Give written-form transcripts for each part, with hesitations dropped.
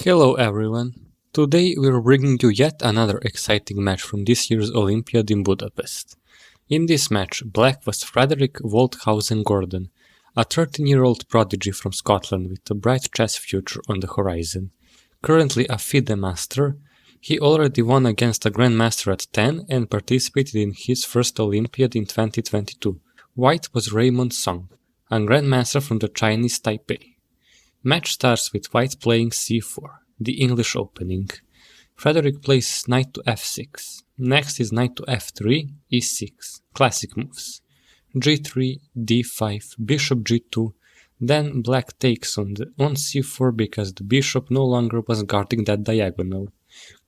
Hello everyone! Today we're bringing you yet another exciting match from this year's Olympiad in Budapest. In this match, black was Frederick Waldhausen Gordon, a 13-year-old prodigy from Scotland with a bright chess future on the horizon. Currently a FIDE master, he already won against a Grandmaster at 10 and participated in his first Olympiad in 2022. White was Raymond, a Grandmaster from the Chinese Taipei. Match starts with white playing c4, the English opening. Frederick plays knight to f6. Next is knight to f3, e6, classic moves. g3, d5, bishop g2, then black takes on c4 because the bishop no longer was guarding that diagonal.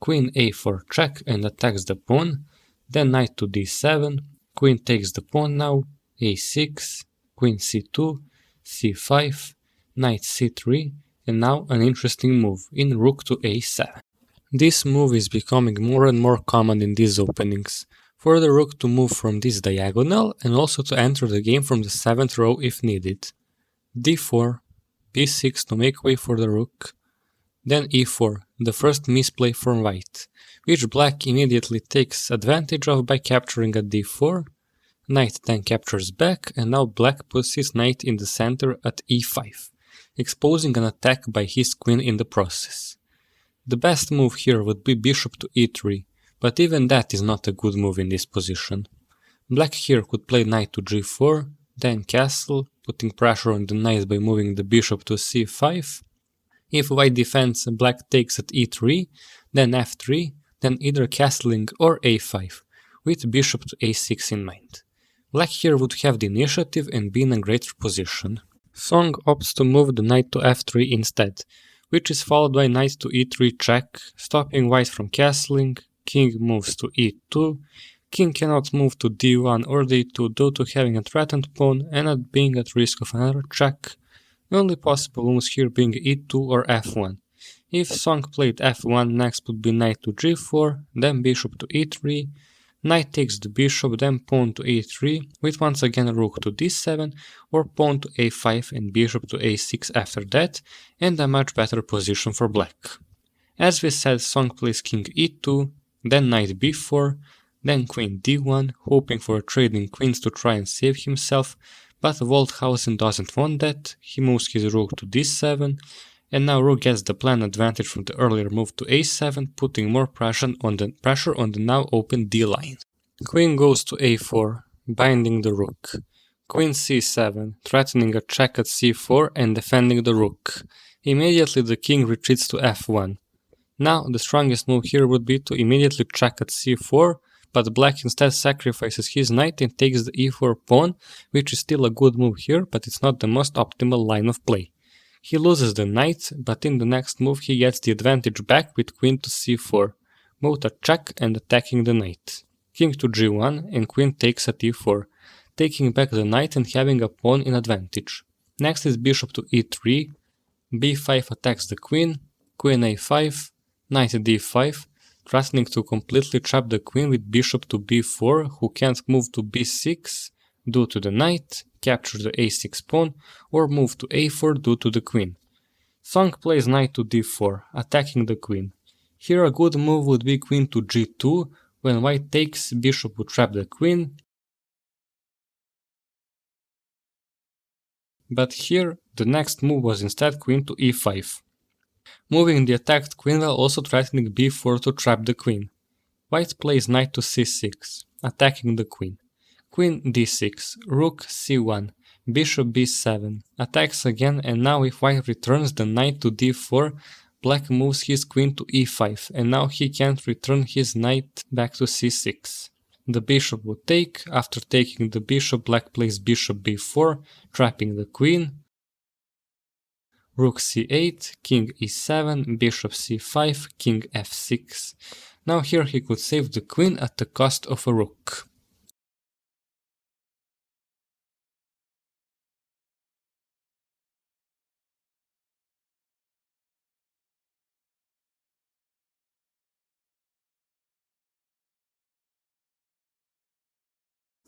Queen a4 check and attacks the pawn, then knight to d7, queen takes the pawn now, a6, queen c2, c5, knight c3, and now an interesting move in rook to a7. This move is becoming more and more common in these openings, for the rook to move from this diagonal and also to enter the game from the 7th row if needed. d4, b6 to make way for the rook, then e4, the first misplay from white, which black immediately takes advantage of by capturing at d4, knight then captures back, and now black puts his knight in the center at e5. Exposing an attack by his queen in the process. The best move here would be bishop to e3, but even that is not a good move in this position. Black here could play knight to g4, then castle, putting pressure on the knight by moving the bishop to c5. If white defends, black takes at e3, then f3, then either castling or a5, with bishop to a6 in mind. Black here would have the initiative and be in a greater position. Song opts to move the knight to f3 instead, which is followed by knight to e3 check, stopping white from castling, king moves to e2, king cannot move to d1 or d2 due to having a threatened pawn and not being at risk of another check, the only possible moves here being e2 or f1. If Song played f1, next would be knight to g4, then bishop to e3, knight takes the bishop, then pawn to e3, with once again rook to d7, or pawn to a5 and bishop to a6 after that, and a much better position for black. As we said, Song plays king e2, then knight b4, then queen d1, hoping for trading queens to try and save himself, but Waldhausen doesn't want that, he moves his rook to d7, and now rook gets the planned advantage from the earlier move to a7, putting more pressure on the now open d-line. Queen goes to a4, binding the rook. Queen c7, threatening a check at c4 and defending the rook. Immediately the king retreats to f1. Now the strongest move here would be to immediately check at c4, but black instead sacrifices his knight and takes the e4 pawn, which is still a good move here, but it's not the most optimal line of play. He loses the knight, but in the next move he gets the advantage back with queen to c4, both a check and attacking the knight. King to g1 and queen takes at e4, taking back the knight and having a pawn in advantage. Next is bishop to e3, b5 attacks the queen, queen a5, knight d5, threatening to completely trap the queen with bishop to b4, who can't move to b6 due to the knight, capture the a6 pawn, or move to a4 due to the queen. Song plays knight to d4, attacking the queen. Here a good move would be queen to g2, when white takes, bishop would trap the queen. But here the next move was instead queen to e5. Moving the attacked queen while also threatening b4 to trap the queen. White plays knight to c6, attacking the queen. Queen d6, rook c1, bishop b7, attacks again, and now if white returns the knight to d4, black moves his queen to e5, and now he can't return his knight back to c6. The bishop would take, after taking the bishop, black plays bishop b4, trapping the queen. Rook c8, king e7, bishop c5, king f6. Now here he could save the queen at the cost of a rook.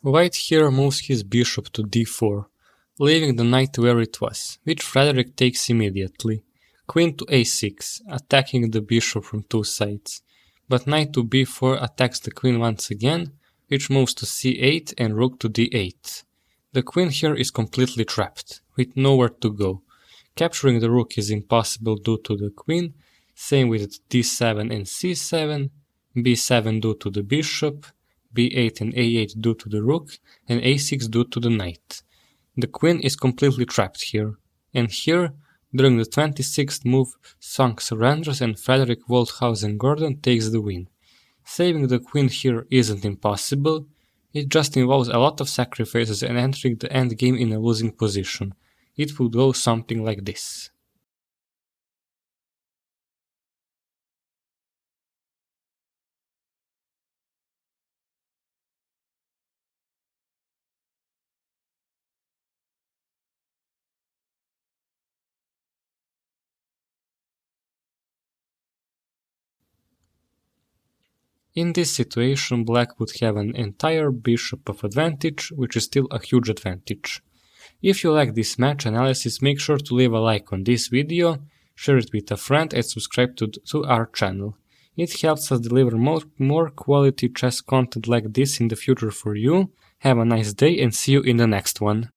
White here moves his bishop to d4, leaving the knight where it was, which Frederick takes immediately. Queen to a6, attacking the bishop from two sides. But knight to b4 attacks the queen once again, which moves to c8 and rook to d8. The queen here is completely trapped, with nowhere to go. Capturing the rook is impossible due to the queen, same with d7 and c7, b7 due to the bishop, b8 and a8 due to the rook, and a6 due to the knight. The queen is completely trapped here, and here, during the 26th move, Song surrenders and Frederick Waldhausen Gordon takes the win. Saving the queen here isn't impossible, it just involves a lot of sacrifices and entering the endgame in a losing position. It would go something like this. In this situation, black would have an entire bishop of advantage, which is still a huge advantage. If you like this match analysis, make sure to leave a like on this video, share it with a friend and subscribe to our channel. It helps us deliver more quality chess content like this in the future for you. Have a nice day and see you in the next one.